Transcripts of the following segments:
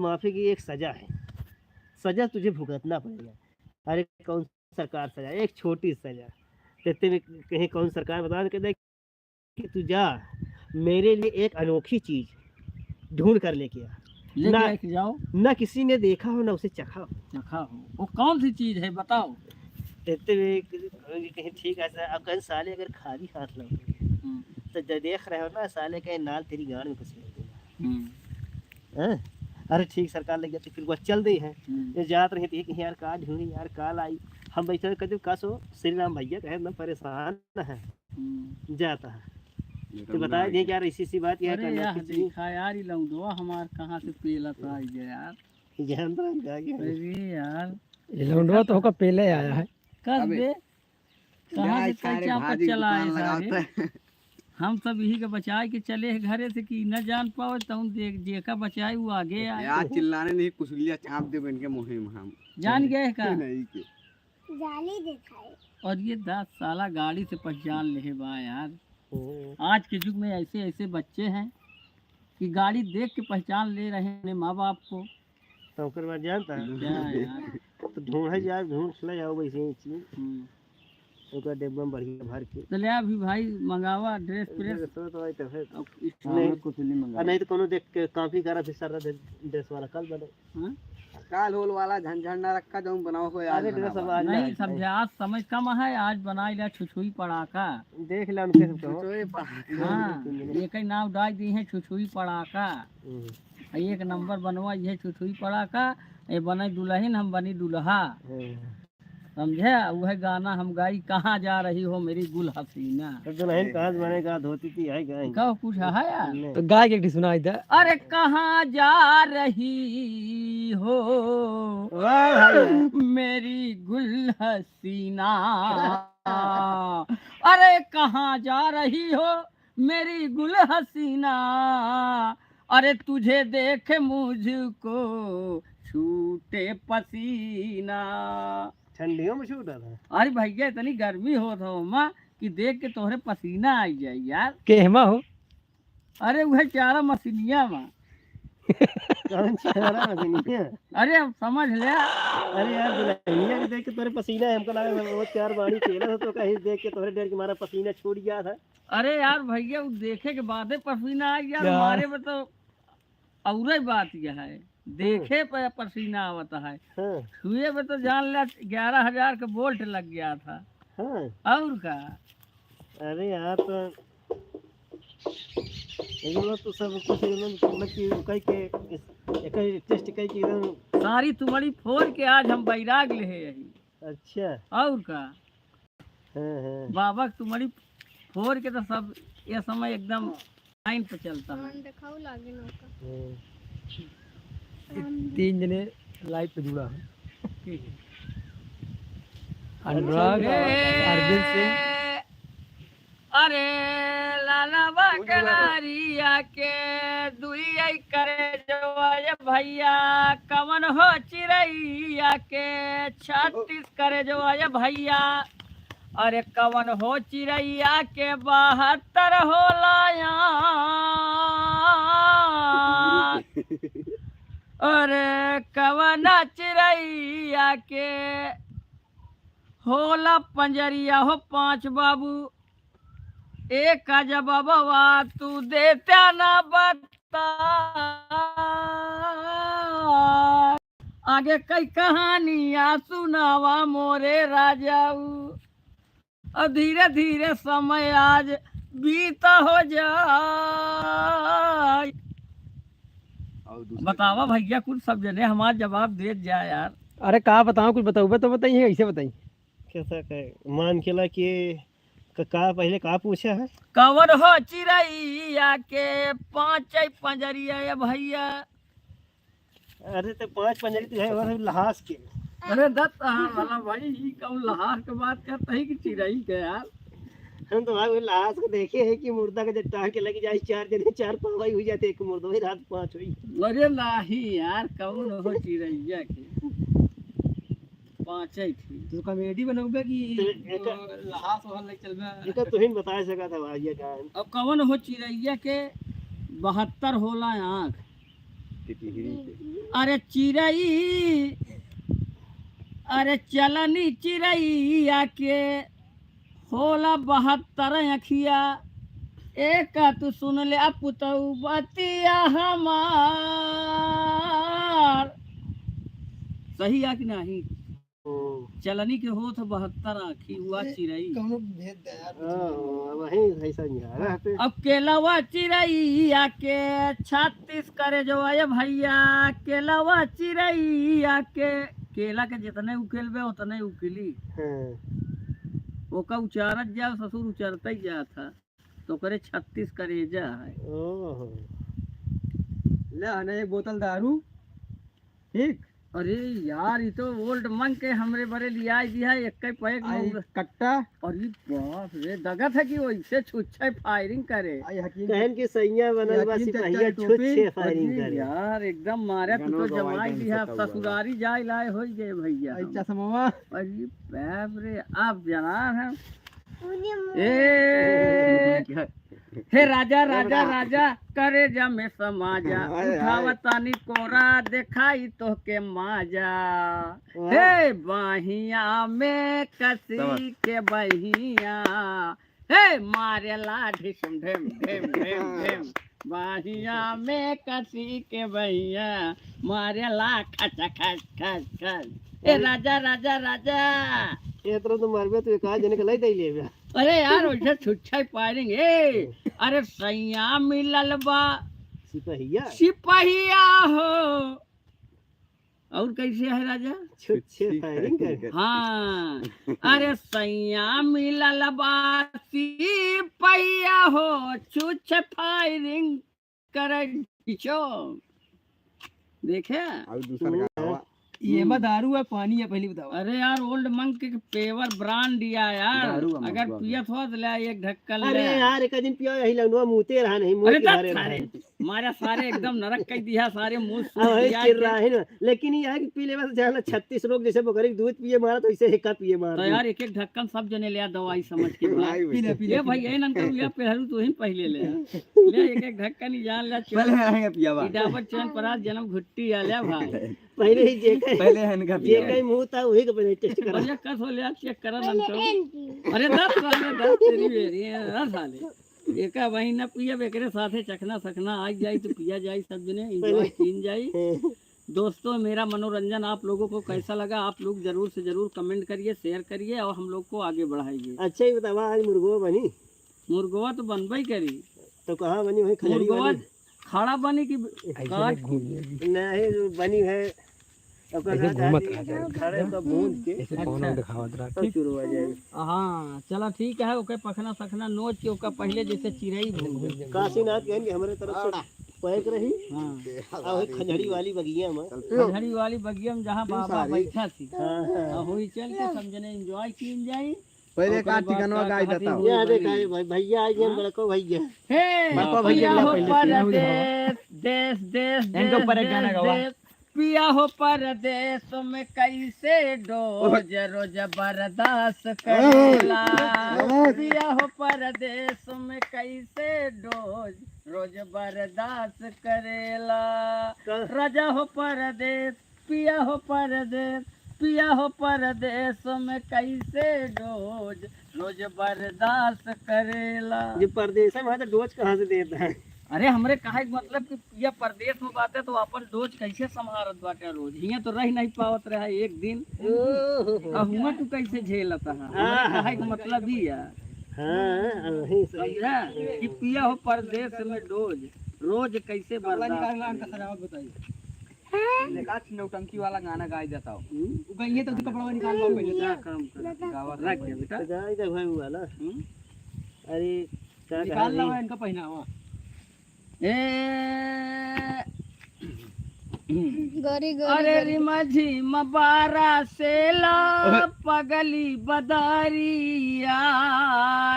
माफी की एक सजा है, सजा तुझे भुगतना पड़ेगा। अरे कौन सरकार सजा, एक छोटी सजा देते में कहीं कौन सरकार बता दे कि तू जा मेरे लिए एक अनोखी चीज ढूंढ कर लेके आ, ना लेके जाओ, ना किसी ने देखा हो ना उसे चखा हो। चखा हो, वो कौन सी चीज है बताओ। कहते हुए कहीं ठीक है सर, अब कहीं साले अगर खाली हाथ लौटे तो देख रहे हो ना साले कहीं नाल तेरी गाड़ में कुछ नहीं देगा। अरे ठीक सरकार लग जाती फिर वो चल दी है, ये जात रही थी कि यार का ढूंढी यार काल आई, हम बैठे कदम का सो श्री राम भैया कहे ना परेशान है जाता है तो बताए दिए कि यार इसी सी बात अरे यार देखा यार ये लौंडवा हमार कहाँ से पेला था यार, जान रहा है अरे यार ये लौंडवा तो होगा पहले आया है। कस बे कहाँ से कच्चा पर चला है सारे, हम सब यही के बचाए के चले हैं घरे से कि न जान पाओ तो देख जेका बचाए वो आगे आए। यार चिल्लाने नहीं कुसलिया चाप दे इनके मुंह में हम जान गए का नहीं के जाली दिखाए। और ये 10 साला गाड़ी से पहचान ले बा यार। आज के युग में ऐसे ऐसे बच्चे हैं कि गाड़ी देख के पहचान ले रहे हैं अपने माँ बाप को। तो फिर मैं जानता है क्या यार, तो ढूंढे यार ढूंढ ले जाओ वैसे ही चीज ओका डिब्बा में बढ़िया भर के चले अभी भाई मंगावा ड्रेस प्रेस तो आई तो फिर नहीं कुछ नहीं मंगा नहीं तो कोनो देख के काफी करा फिर सारा ड्रेस वाला कल बने काल होल वाला झंझट ना रखा जाऊं बनाओ को यार अरे ड्रेस अब आज नहीं समझे, आज समझ कम है, आज बनाई ला छुछुई पड़ाका। देख ले उनके सब हाँ एक ही नाम डाल दी है छुछुई पड़ाका, एक नंबर बनवा ये छुछुई पड़ाका, ये बने दुल्हन हम बनी दुल्हा, समझे। वह गाना हम गाई कहाँ जा रही हो मेरी गुल हसीना, तो दुल्हन कहाँ बनेगा धोती थी आई गई कहो कुछ है यार। तो गाय के सुनाई दे। अरे कहाँ जा रही हो वाह भाई मेरी गुल हसीना, अरे कहाँ जा रही हो मेरी गुल हसीना, अरे तुझे देख मुझको छूटे पसीना। ठंडियों में छूटा था। अरे भैया इतनी गर्मी हो था माँ कि देख के तोहरे पसीना आई जाए यार। केहमा हो? अरे वह चारा मसीनिया माँ कौन चारा मसीनिया? अरे अब समझ ले। अरे यार दुल्हनिया के देख के तोरे पसीना है, हमको लगा वो चार बाड़ी केला था तो कहीं देख के तोरे डर के मारा पसीना छूट गया था। अरे यार भैया वो देखे के बाद पसीना आ गया हमारे में तो और बात यह है देखे पे पसीना आवता है, छुए में तो जान ले 11,000 का बोल्ट लग गया था। और का अरे यार तो तो सब कुछ कई के एक टेस्ट कई के सारी तुम्हारी फोड़ के आज हम बैराग ले है यही। अच्छा और का बाबा तुम्हारी फोड़ के तो सब ये समय एकदम लाइन पे चलता है। 3 जने लाइव पे जुड़ा है, अनुराग अरविंद सिंह। अरे लाला बकरिया के दुइया करे जो भैया, कवन हो चिड़ैया के 36 करे जो भैया, अरे कवन हो चिड़ैया के 72 हो लाया, अरे कवन चिड़ैया के होला पंजरिया हो 5 बाबू, एक का जवाबवा तू देता ना बता, आगे कई कहानियां सुनावा मोरे राजाऊ, और धीरे धीरे समय आज बीता हो जाए। बतावा भैया कुछ सब जने हमारा जवाब दे जाए यार। अरे कहा बताओ, कुछ बताओ तो बताइए, ऐसे बताइए कैसा कहे मान के ला कि का पहले का पूछा है कवर हो चिड़ैया के 5 पंजरिया भैया। अरे तो 5 पंजरी तो है और लहास के। अरे दत्त वाला भाई कौन लहास के बात करता है कि चिड़ै के यार। हम तो भाई लहास को देखे है कि मुर्दा के जब टांग के लगी जाए 4 जने 4 पावाई हो जाते, एक मुर्दा रात 5 हुई। अरे नहीं यार कौन हो चिड़ैया के 5 थी तो कॉमेडी बनोगे कि लहास वाला चलबे। एका तो हिन बता सका था भाई का। अब कौन हो चिड़ैया के 72 होला आँख, अरे चिड़ई, अरे चलनी चिड़ैया के होला 72 अखिया, एक तू सुन ले पुतऊ बतिया हमार। सही है कि नहीं? चलनी के होत 72 आँखी हुआ चिड़ई। वही ऐसा नहीं आ रहा है। अब केलावा चिड़ैया के 36 करे जो आए भैया, केलावा चिड़ैया के, केला के जितने उकेलबे उतने उकेली, ओका उचारत जा, ससुर उचारता ही जा था, तो करे 36 करेजा है। ले आना एक बोतल दारू, ठीक। अरे यार ये तो ओल्ड मंग के हमरे बरे लिया दिया है, एक पैक में कट्टा। अरे बाप रे, दगत है कि वैसे छुच्छे फायरिंग करे। कहन की सैया बनल बा सिपहिया छुच्छे फायरिंग करे। यार एकदम मारे तू तो जमाई दिया, ससुरारी जाए लाए हो गए भैया। अच्छा समवा। अरे बाप रे, आप जनाब हैं। उन्हें ए हे राजा राजा राजा करे जा में समाजा, उठावतानी कोरा देखाई तो के माजा, हे बाहिया में कसी के बहिया, हे मारे लाठी ढिम ढिम ढिम ढिम, बाहिया में कसी के बहिया, मारे ला खच खच खच खच। ए राजा राजा राजा, ये तो मारबे तो एक आज जने के लई दई लेबे। अरे यार वैसे छुच्छा पाएंगे। अरे सैया मिलल बा सिपहिया सिपहिया हो, और कैसे है राजा? छुच्छे फायरिंग करे। हाँ, अरे सैया मिलल बा सिपहिया हो, छुच्छे फायरिंग करे पीछो। देखे और दूसरा का ये में दारू है पानी है, पहले बताओ। अरे यार ओल्ड मंक के पेवर ब्रांड दिया यार, अगर पियत हो तो ले एक ढक्कन ले। अरे यार एक दिन पियो यही लगनवा मुते रहा नहीं, मुंह अरे के हारे सारे मारे सारे एकदम नरक कर दिया, सारे मुंह चिर रहा है ना। लेकिन ये है कि पी लेवा से जाना 36 लोग जैसे बकरी के दूध पिए मारा तो ऐसे हिक्का पिए मारा। तो यार एक एक ढक्कन सब जने ले दवाई समझ के ये भाई ये नंकर लिया पहलू तो ही पहले ले एक एक ढक्कन ही जान ले पियावा डाबर चैन परात जन्म घुट्टी आ ले भाई, पहले ही पहले हनका जे कहीं मुंह था वही का पहले टेस्ट करा। बढ़िया कस हो ले चेक करा नंकर। अरे 10 साल 10 तेरी बेरी 10 साल एका वही न पिया बेकरे साथे चखना सखना आ जाए तो पिया जाए, सब जने एंजॉय कीन जाए। दोस्तों मेरा मनोरंजन आप लोगों को कैसा लगा, आप लोग जरूर से जरूर कमेंट करिए, शेयर करिए और हम लोग को आगे बढ़ाइए। अच्छा ही बतावा आज मुर्गो बनी? मुर्गवा तो बनबा ही करी, तो कहाँ बनी? वही खजड़ी मुर्गवा वाली खड़ा बनी की काट नहीं जो बनी है खड़े का भून के तो शुरू हो जाएगा। हाँ चला ठीक है, ओके पखना सखना नोच के ओका पहले जैसे चिड़ई भून। काशीनाथ कहेंगे हमारे तरफ से पैक रही। हाँ और खजड़ी वाली बगिया में, खजड़ी वाली बगिया में जहाँ बाबा बैठा थी, हाँ हुई चल के समझने एंजॉय कीन जाई। पहले का ठिकाना गाय देता हूं। ये देखा है भाई भैया आ गए बड़को भैया। हे बापा भैया पिया हो पहले परदेस देश देश इनके ऊपर एक गाना गवा। देश, पिया हो परदेश में कैसे डोज रोज बर्दाश्त करेला, पिया हो परदेश में कैसे डोज रोज बर्दाश्त करेला, राजा हो परदेश पिया हो परदेश, पिया हो परदेश में कैसे डोज रोज बर्दाश्त करेला। ये परदेश है वहाँ तो डोज कहाँ से देता है? अरे हमरे कहे के मतलब कि पिया परदेश में बाटे तो अपन डोज कैसे संभारत बाटे रोज, हियां तो रह नहीं पावत रहा एक दिन, अब हुआ तू कैसे झेलता है? हमरे कहे के मतलब ही है हाँ वही सही। समझा कि पिया हो परदेश में डोज रोज कैसे बर्दाश्त। नौटंकी वाला गाना गाय देता हूँ। गई तो कपड़ा निकाल लो पहले। क्या काम कर रख दे बेटा। इधर भाई वाला अरे क्या निकाल लो कहा इनका पहनावा। ए गोरी अरे रिमा झिमा बारा सेला पगली बदारिया,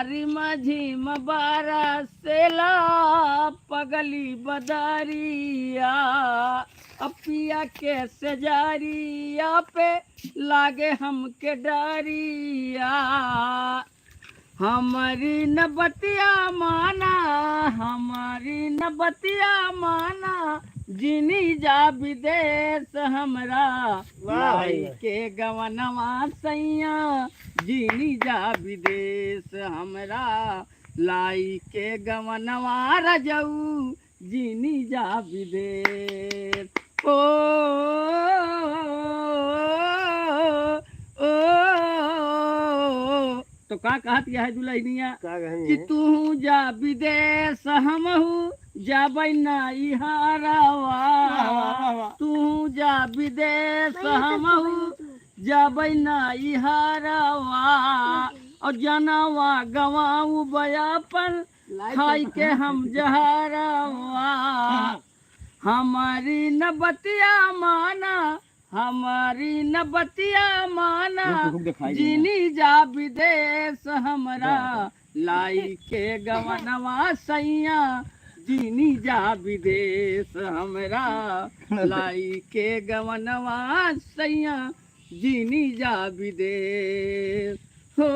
रिमा झिमा बारा सेला पगली बदारिया, अपिया के सजारिया पे लागे हमके डरिया, हमारी नबतिया माना, हमारी नबतिया माना, जिनी जा विदेश हमरा वाह भाई लाई के गवनवा सैया जिनी जा विदेश हमरा लाई के गवनवा रजऊ जिनी जा विदेश ओ, ओ, तो का कहत है दुल्हनिया का कहनी कि है? तू जा विदेश हमहू जाबै नाई हारावा तू जा विदेश हमहू जाबै नाई हारावा और जनवा गवाऊ बयापन खाई के हम जहरावा हमारी न बतिया माना हमारी न बतिया माना जिनी जा विदेश हमरा लाई के गवनवा सैया जिनी जा विदेश हमरा लाई के गवनवा सैया जिनी जा विदेश हो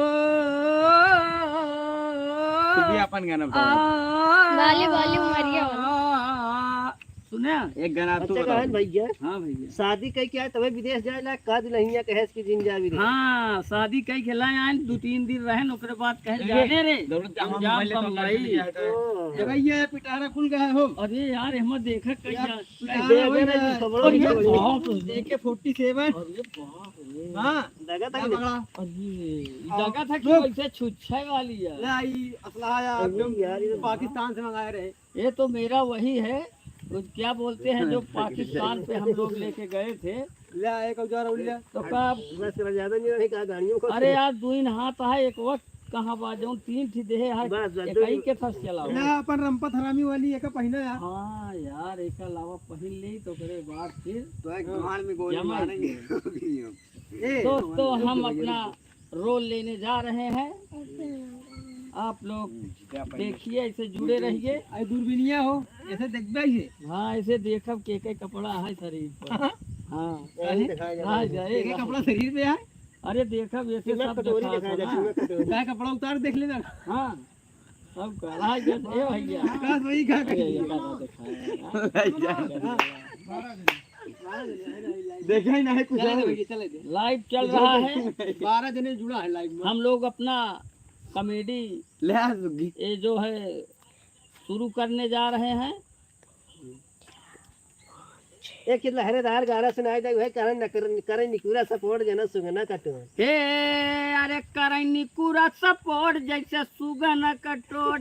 तू भी अपन गाना बताओ। वाली वाली उमरिया सुने एक गाना तू अच्छा बताओ। कहन भैया हाँ भैया शादी कई क्या है तबे विदेश जाए ला का दुल्हनिया कहेस कि जिन जा विदेश हाँ शादी कई खेला आन 2-3 दिन रहे ओकरे बाद कहे जाने रे दौलत हम जा मोबाइल तो बम्बई। ओ, जगह पिटारा खुल गया हो अरे यार हम देखा कई दे दे रे खबरों अरे की ये खबरों। बाप रे। AK-47 अरे बाप रे। हाँ लगा था क्या कि पकड़ा? अरे जगह था कि वैसे छुच्छे वाली है ले आई असला आया एकदम यार ये तो पाकिस्तान से मंगाए रहे ये तो मेरा वही है वो क्या बोलते हैं जो पाकिस्तान पे हम लोग लेके गए थे ले आए एक औजार उड़ लिया तो कब बस करा ज्यादा नहीं रही कहा गाड़ियों को अरे यार 2 हाथ है एक वक्त कहाँ बाजू 3 थी देहे है बस, बस, एक ही के फंस चलाओ ले अपन रंपत हरामी वाली एक पहिना यार हाँ यार एक अलावा पहन ली तो करे बाद फिर तो एक गान में गोली जमा मारेंगे ए तो हम अपना रोल लेने जा रहे हैं आप लोग देखिए ऐसे जुड़े रहिए आई दूरबीनिया हो ऐसे देखबे ही हाँ ऐसे देखब के कपड़ा है शरीर पर हाँ यही दिखाया जा रहा हाँ है। जाए एक कपड़ा शरीर पे है अरे देखब ऐसे सीमा सब कटोरी दिखा दिखाया जा ना। सीमा कटोरी क्या कपड़ा उतार देख लेना हाँ सब कहा ए भैया काश वही खा ये दिखाया देखा ही नहीं कुछ और। चले दे लाइव चल रहा है 12 जने जुड़ा है लाइव में हम लोग अपना कॉमेडी ले आ सुगी ये जो है शुरू करने जा रहे हैं एक कितना हरेदार गाना सुनाई दे वह करण निकुरा सपोर्ट जना सुगना कटो हे अरे करैनी पूरा सपोर्ट जैसे सुगन कटोट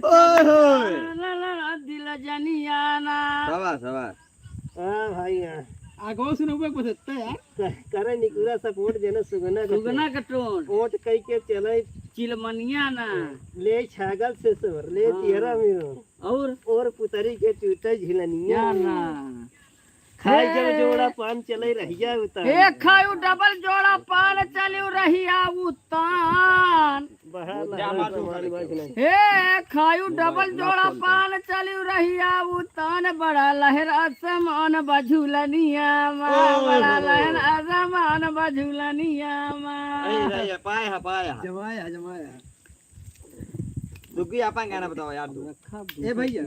दिल जनियाना शाबाश शाबाश हां भाई हां आगो सुनबे बसता यार करण निकुरा सपोर्ट जना सुगना सुगना कटोट ओट कई के चले चिलमनिया ना ले छागल से सोर ले तिहरा में और पुतरी के टूटे झिलनिया ना खाई जब जोड़ा पान चले रहिया उतार एक खायु डबल जोड़ा पान चलियो रहिया उतान हे खायु डबल जोड़ा पान चलियो रहिया उतान बड़ा लहर आसमान बझुलनिया माँ बड़ा लहर आसमान बझुलनिया माँ पाया जमाया सुगी अपन गाना बताओ यार तू ए भैया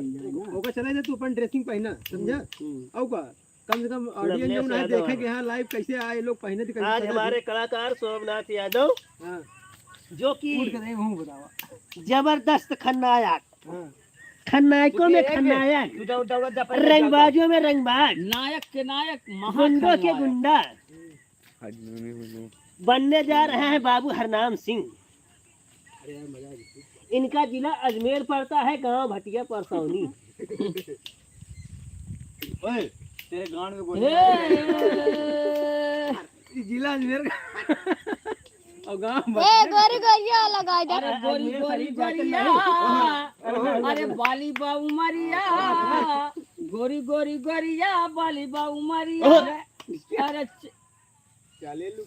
ओका चले जा तू अपन ड्रेसिंग पहना समझा औ का कम से कम ऑडियंस जो ना देखे कि हां लाइव कैसे आए लोग पहने थे आज हमारे कलाकार सोमनाथ यादव हां जो कि उठ के हूं बतावा जबरदस्त खलनायक हां खलनायकों में खलनायक रंगबाजों में रंगबाज नायक के नायक गुंडों के महाखलनायक। गुंडा बनने जा रहे हैं बाबू हरनाम सिंह इनका जिला अजमेर पड़ता है, गांव भटिया परसौनी। ओए तेरे गांड में गोली जिला अजमेर का और गांव ए गोरी गोरिया लगा दे अरे गोरी गोरी गोरिया अरे बाली बाऊ मरिया गोरी गोरी गोरिया बाली बाऊ मरिया अरे चले लू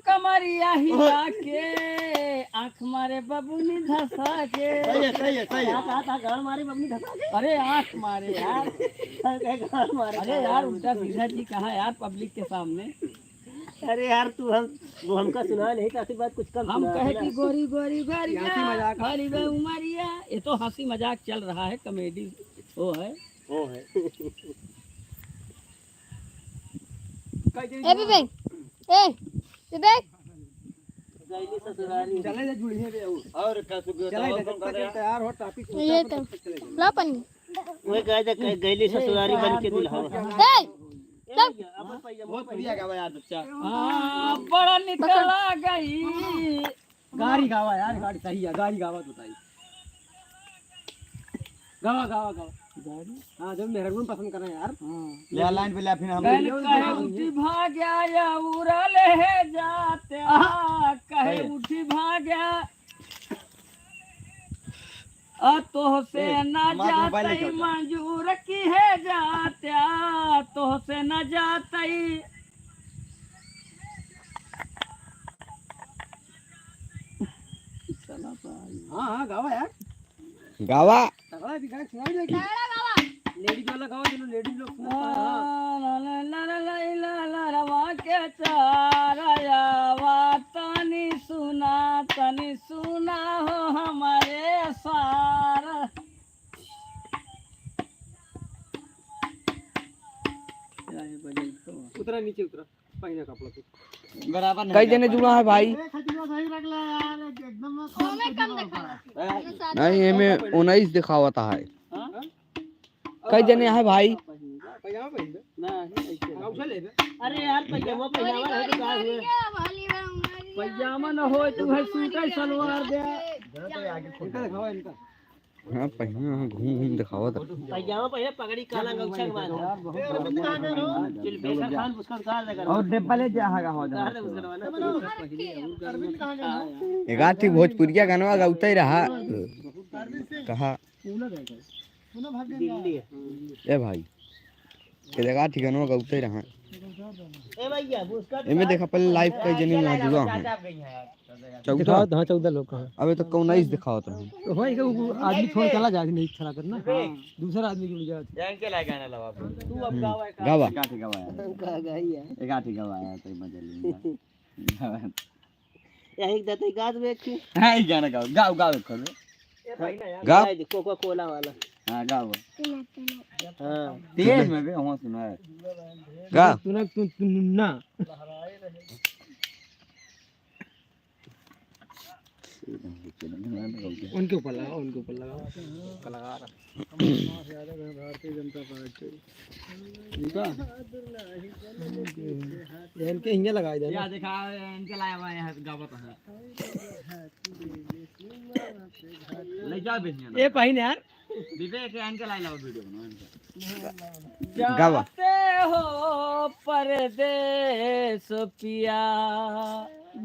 कमरिया हिला के आँख मारे बबुनी धसा के गाड़ मारे बबनी धसा के। अरे आँख मारे यार गाड़ मारे अरे यार उल्टा सीधा जी कहा यार पब्लिक के सामने अरे यार तू वो हमका सुना नहीं तो बात कुछ कम हम सुना कहे है कि ना। गोरी गोरी गोरिया हंसी मजाक। बाली बाऊ मरिया ये तो हंसी मजाक चल रहा है कॉमेडी वो है वो है ए विवेक ए विवेक गैली ससुराली चले जा जुड़ी है वो और क्या सुबह चले जा जब तक तैयार हो टॉपिक ये तो ला पानी वो कहे गैली ससुराली बन के दुल्हा ए बहुत बढ़िया गावा यार बच्चा बड़ा निकला गई गाड़ी गावा यार गाड़ी सही है गाड़ी गावा तो सही गावा गावा गावा गाड़ी हां जब मेहरगुन पसंद कर रहे हैं यार ले लाइन पे ले फिर हम कहे उठी भाग्या या उड़ा ले जाते कहे उठी भाग्या तो से न जाते मंजूर की है जात्या तो से न जाते हां हां गावा यार गावा तगड़ा दिखा सुनाई देगी लेडीज वाला गावा जो लेडीज लोग रवा के चारया तनी सुना हो हमारे सारा उतरा नीचे उतरा पहना कपड़ा तो बराबर कई जने जुड़ा है भाई नहीं एमे 19 दिखावता है कई जने है भाई पजामा पहन ले नहीं ऐसे गाउसा ले ले अरे यार पजामा पजामा है तो काय हुए पजामा न हो तू है सूट सलवार दे इनका दिखावा इनका हां पहना घूम दिखावता पजामा पहले पगड़ी काला गमछा के बांध चल बेसा खान उसका कार लगा और डिब्बा ले जा हागा हो जा कार उसका एगाठी भोजपुरिया गाना गाउता ही रहा कहा दिल्ली ए भाई एगाठी गाना गाउता ही रहा ए भैया उसका एमे देखा पहले लाइव कई जने ना जुड़ा है 14 हां 14 लोग का अबे तो 19 दिखावत रहा तो भाई का आदमी छोड़ चला जा नहीं चला करना दूसरा आदमी जुड़ जा यहां के लाए गाना लगा तू अब गावा गावा एगाठी गावा यार का गई है एगाठी गावा यार तो मजा लेंगे यही दते गाज में के हां ये गाना गाओ गाओ गाओ खोलो गा कोका कोला वाला हां गाओ हां तेज में भी हम सुना है गा तू ना उनके ऊपर लगाओ लगा रहा भारतीय जनता पार्टी इनके हिंगे लगाए जाए या देखा इनके लाया हुआ है गावत है ले जा बेनिया ये पहिन यार विवेक इनके लाया लाओ वीडियो गावा जाते हो परदेस पिया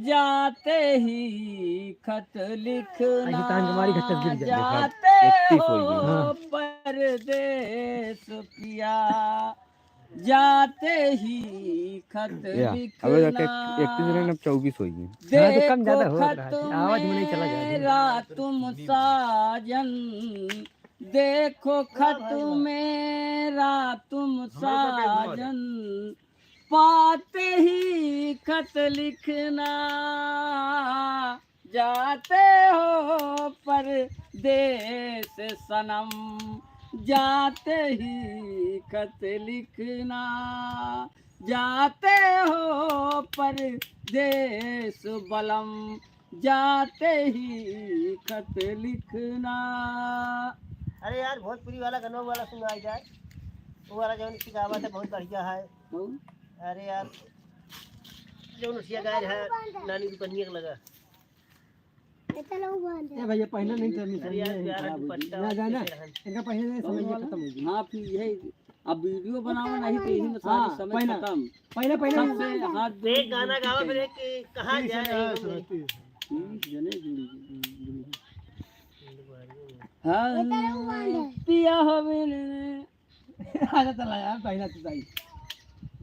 जाते ही खत लिखना हमारी खत गिर जाए जाते 31 हो हाँ। परदेस पिया जाते ही खत या अबे लिखना 31 दिन अब 24 हो गई हाँ, तो कम ज्यादा हो रहा है। देखो आवाज में नहीं चला जाएगा। मेरा तुम साजन देखो खत मेरा तुम साजन पाते ही खत लिखना जाते हो परदेस सनम जाते ही खत लिखना जाते हो परदेस बलम जाते ही खत लिखना। अरे यार भोजपुरी वाला गाना वाला सुनाई जाए वो वाला जो की गावत है बहुत बढ़िया है अरे यार जो नसिया गाय है नानी की कन्या का लगा ए भैया पहना नहीं था अरे यार प्यारा दुपट्टा ना जाना इनका पहले नहीं समझ में खत्म हो गई हाँ फिर यही अब वीडियो बनाओ नहीं तो यही में सारी हाँ, समय पहला। खत्म पहले पहले सबसे हाथ एक गाना गावा फिर एक कहाँ जा रहे हो जने जुड़ी हाँ पिया हमें आजा चला यार पहना तो सही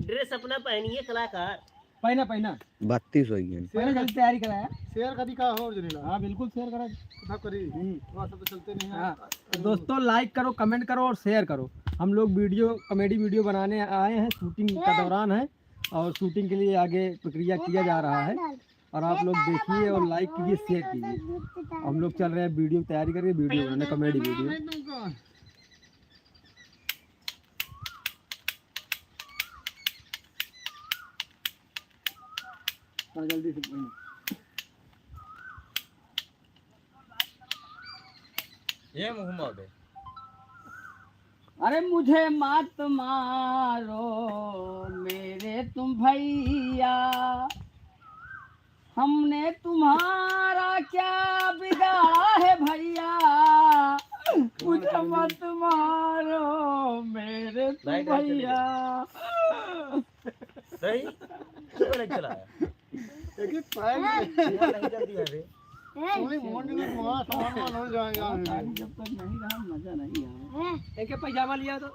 ड्रेस अपना पहनिए कलाकार पहना 32 हो गई पहले जल्दी तैयारी करा यार शेयर कभी का हो जनेला हां बिल्कुल शेयर करा सब करी वहां सब चलते नहीं हां तो दोस्तों लाइक करो कमेंट करो और शेयर करो हम लोग वीडियो कॉमेडी वीडियो बनाने आए हैं शूटिंग का दौरान है और शूटिंग के लिए आगे प्रक्रिया किया जा रहा है और आप लोग देखिए और लाइक कीजिए शेयर कीजिए हम लोग चल रहे हैं वीडियो तैयारी करके वीडियो बनाने कॉमेडी वीडियो और जल्दी से पहन। ये मोहम्मद है। अरे मुझे मत मारो मेरे तुम भैया, हमने तुम्हारा क्या बिगाड़ा है भैया, मुझे मत मारो मेरे तुम लाइट चली भैया। सही क्यों नहीं चलाया? देखिए पैर नहीं जल्दी है रे। पूरी मोटी में वहाँ सामान हो जाएगा। गाड़ी जब तक नहीं रहा मजा नहीं आया। एक पैजामा लिया तो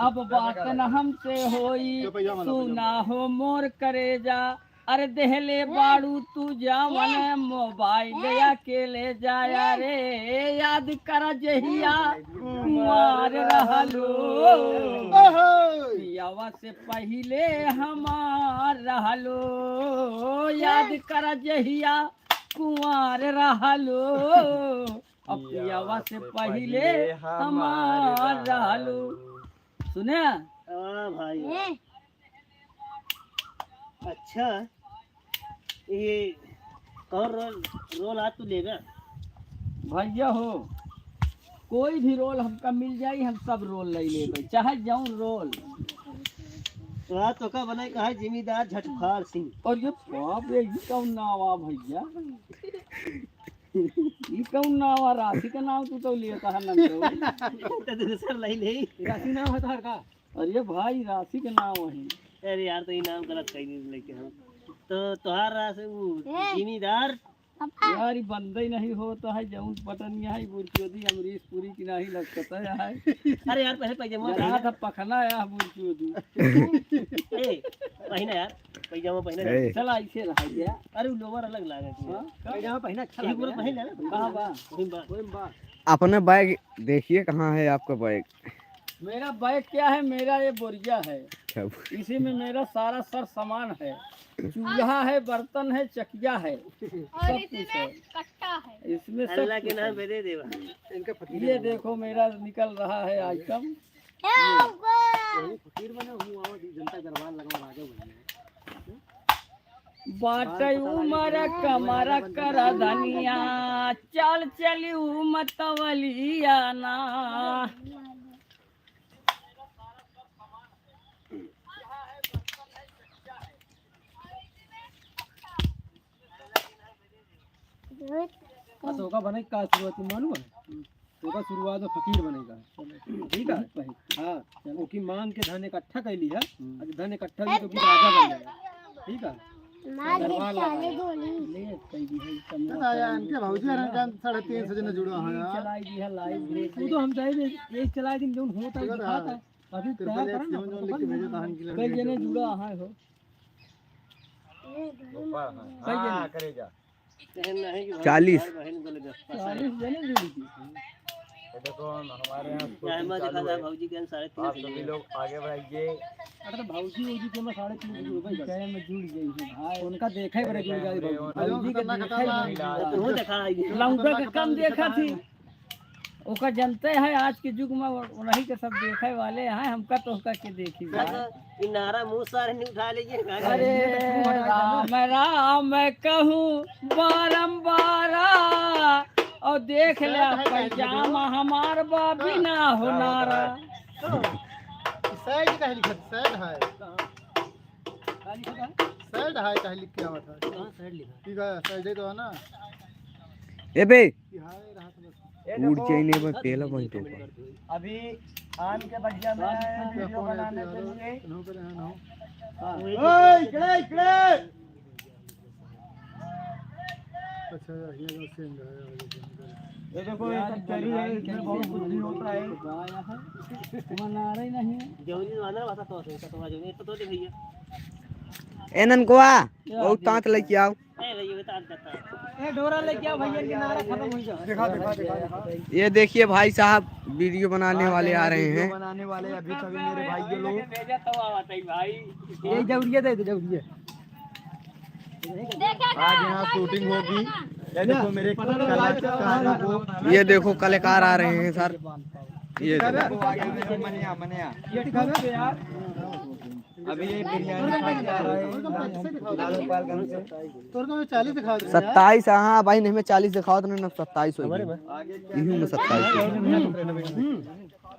अब बात न हमसे होई सुना हो मोर करेजा, अरे देहले बाड़ू तू जावन मोबाइल अकेले जाया रे, याद कर जहिया कुंवार रहलो, पियावा से पहिले हमार रहलो, याद कर जहिया कुंवार रहलो, अब पियावा से पहिले हमार रहलो। सुने हाँ भाई। अच्छा ये कौन रोल आज तू लेगा? भैया हो, कोई भी रोल हमका मिल जाई हम सब रोल ले लेबै, चाहे जौन रोल। तो आज तो का बनाई कहा जिम्मेदार झटफार सिंह। और ये बाप रे, ये कौन नाम आ भैया, ये कौन नाम आ? राशि का नाम तू तो लिया था ना तो दूसरा लाई ले। राशि नाम है तार का? अरे भाई राशि का नाम है। अरे यार तो ये नाम गलत कहीं नहीं लेके हम तो तुहारा से वो जिम्मेदार यार ये बंदे नहीं होता है जौन पटन है बुरचोदी अमरीश पुरी की नहीं लगता है। अरे यार पहले पैजामा जहाँ था पखना या बुरचोदी। ए पहना यार पैजामा पहना। चला ऐसे रहा गया। अरे वो लोवर अलग लागे पैजामा पहना अच्छा एक पूरा लगा। पहन लेना। वाह वाह। वही बात। अपने बैग देखिए कहाँ है आपका बैग। मेरा बैग क्या है, मेरा ये बोरिया है, अच्छा, इसी में मेरा सारा सर सामान है, चूल्हा है, बर्तन है, चकिया है, और सब कुछ है कट्टा है। इसमें सब अल्लाह के कुछ नाम पे दे देवा। इनका फकीर ये देखो मेरा निकल रहा है आइटम। फकीर बने हूँ और जनता दरबार लगा आगे बढ़े। बाटई उमर कमर कर धनिया, चल चली मतवलिया ना। तो का बने का शुरुआत मालूम है? तो का शुरुआत में फकीर बनेगा। ठीक है। हाँ वो की मांग के धन इकट्ठा कर लिया, और धन इकट्ठा हुई तो फिर राजा बन जाएगा। ठीक है। दरबार लगा ले कई भी है कम आया इनके भौजी हरन 350 जन जुड़ा है यार। चलाई दी है लाइव तू तो हम चाहिए ये चला दिन जोन होता है दिखाता है। अभी तैयार करना जो लिख के भेजे ताहन के लिए। कई जने जुड़ा है हो। हाँ करेगा। 40 40 जने जुड़ी थी। ये देखो हमारे यहाँ रहमा देखा था भौजी के अनुसार आप सभी लोग आगे बढ़ाइए। अरे तो भौजी ओजी के में 3.5 जुड़ गई। कहे में जुड़ गई है भाई। उनका देखा ही बड़े जुड़ गई भौजी के देखा ही तो वो देखा है लंका के कम देखा थी ओका जनते है आज के युग में उन्हीं के सब देखे वाले हैं, हमका तो ओका के देखी भाई। नारा मुंह सारे नहीं उठा लीजिए। अरे राम राम मैं कहूँ बारंबार और देख लिया पैजामा हमार बाबी ना हो नारा। सैड का लिखत सैड है। सैड है का लिख के आवत है। कहां साइड लिखा? ठीक है सैड तो है ना। ए बे कि हाय रहा था बस। उड़ चाहिए बस तेला पॉइंट अभी आम के बगिया में वीडियो बनाने के लिए नो पे रहना हो। ओए इकडे अच्छा ये जो सेंड है। ये देखो ये सब चरी है, इसमें बहुत बुद्धि होता है। बना रही नहीं जौनी वाला वाला तो है तो जौनी तो दे भैया। एनन को आ और तांत लेके आओ। ए भैया बता देता ए डोरा लेके आओ भैया की नारा खत्म हो जाए। दिखा दिखा दिखा। ये देखिए भाई साहब वीडियो बनाने वाले आ रहे हैं। बनाने वाले अभी सभी मेरे भाई के लोग। भेजा तो आवत है भाई। ये जरूरी दे दे जरूरी है। आज यहाँ शूटिंग होगी। ये देखो मेरे कलाकारों को। ये देखो कलाकार आ रहे हैं सर। ये मनिया मनिया ये दिखा दे यार। अभी ये बिरयानी खाने जा रहा है लाल गोपालगंज से। 40 दिखा दे 27 हाँ भाई नहीं में 40 दिखाओ तो ना 27 हो गई आगे इहू में 27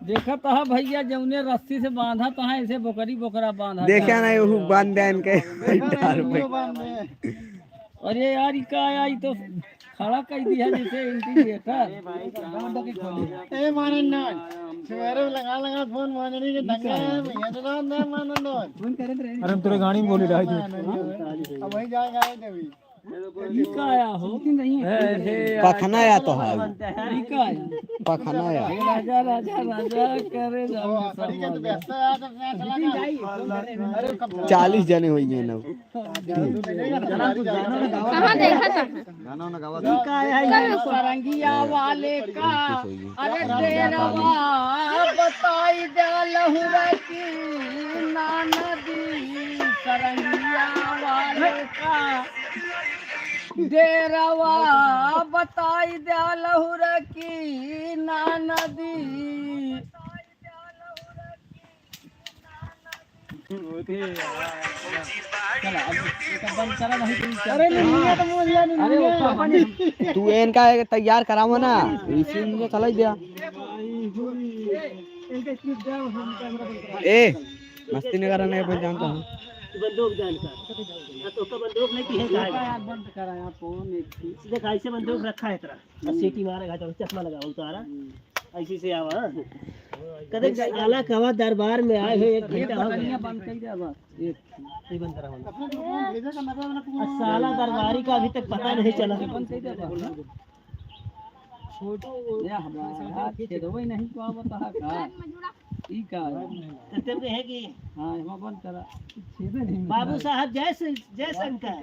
देखा तो है भैया जौने रस्सी से बांधा तो है ऐसे बोकरी बोकरा बांधा देखा नहीं वो बांध दे इनके अरे यार इका आया ये तो खड़ा कर दिया जैसे इंटीग्रेटर ए मानन ना सवेरे लगा लगा फोन माननी के दंगा है भैया तो ना मानन फोन करे रे अरे हम तेरे गाड़ी में बोली रहा थी अब वही जाएगा देवी इका आया हो नहीं पखना या तो है इका आया पखना या राजा राजा राजा करे खड़ी के तो व्यस्त है तो चला अरे 40 जने हुई हैं ना कहाँ देखा था गाना ना गावा इका आया सरंगिया वाले का अरे डेरवा बताई दे लहुरा की नाना दी सरंगिया वाले का डेरवा बताई दे लहुरा की नाना दी अरे नहीं तो मुझे नहीं तू इनका तैयार करावो ना इसी में चला दिया ए मस्ती नहीं करना है जानता हूँ बंदूक जान का तो का बंदूक नहीं पीछे जाएगा बंद करा यहाँ फोन देखा ऐसे बंदूक रखा है तेरा और सीटी मारेगा तो चश्मा लगा उतारा ऐसी से आवा कदे गाला कवा दरबार में आए हुए 1 घंटा हो गया बंद कर दिया बस नहीं बंद करा साला दरबारी का अभी तक पता नहीं चला बंद कर दिया छोटो या हमारा खेदवे नहीं को बता का ठीक है तब है कि हां हम बंद करा बाबू साहब जय शंकर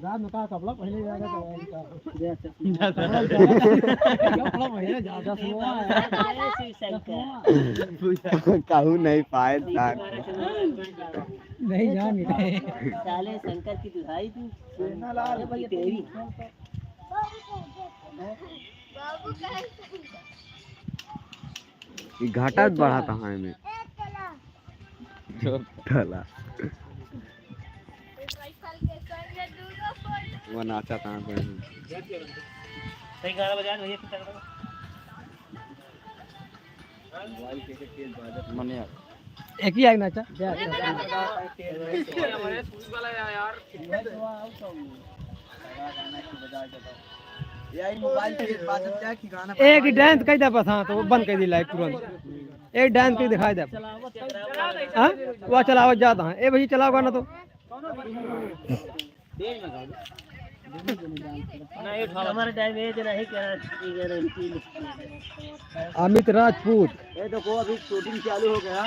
रात में का कपड़ा पहले जाएगा कपड़ा पहले ज्यादा सुना है जय शंकर कहू नहीं पाए नहीं जान साले शंकर की दुहाई दी भैया तेरी ये घाटा बढ़ा था हमें ठला वो नाचा था सही गाना बजा भैया कितना मने एक ही आएगा नाचा एक डांस कर दे बस हाँ तो बंद कर दी लाइव तुरंत एक डांस कर दिखाई दे हाँ वो चलाओ जाता है ए भैया चलाओ गाना तो हमारा डैमेज नहीं गारंटी अमित राजपूत ये तो को अभी शूटिंग चालू हो गया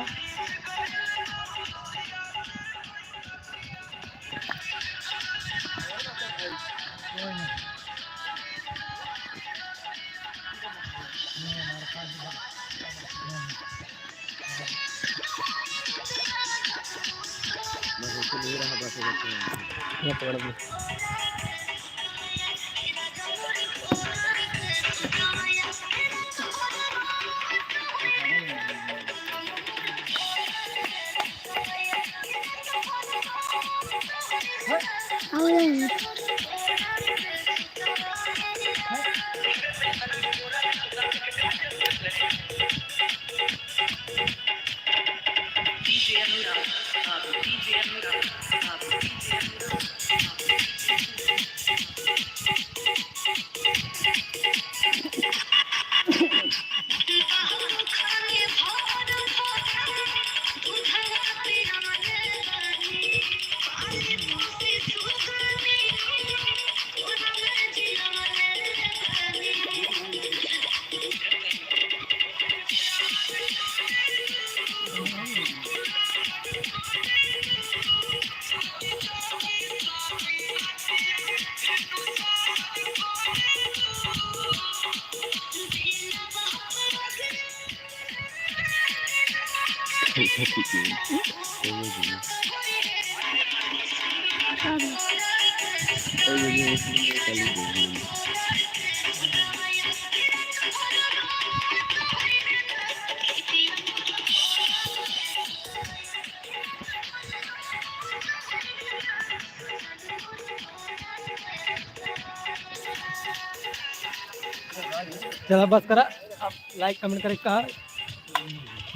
चला बस करा, आप लाइक कमेंट करें कहा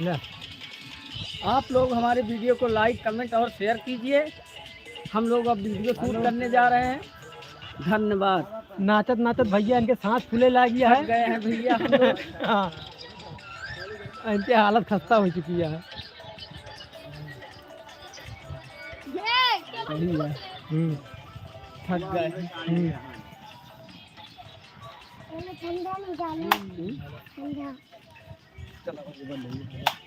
ले। आप लोग हमारे वीडियो को लाइक कमेंट और शेयर कीजिए। हम लोग अब वीडियो शूट करने जा रहे हैं। धन्यवाद। नाचत नाचत भैया इनके सांस फूले ला गया थक है। गए हैं भैया हम लोग। हाँ, इनकी हालत खस्ता हो चुकी है। सही है। थक गए। ठंडा में डालो ठंडा। चलो बंद हो गया।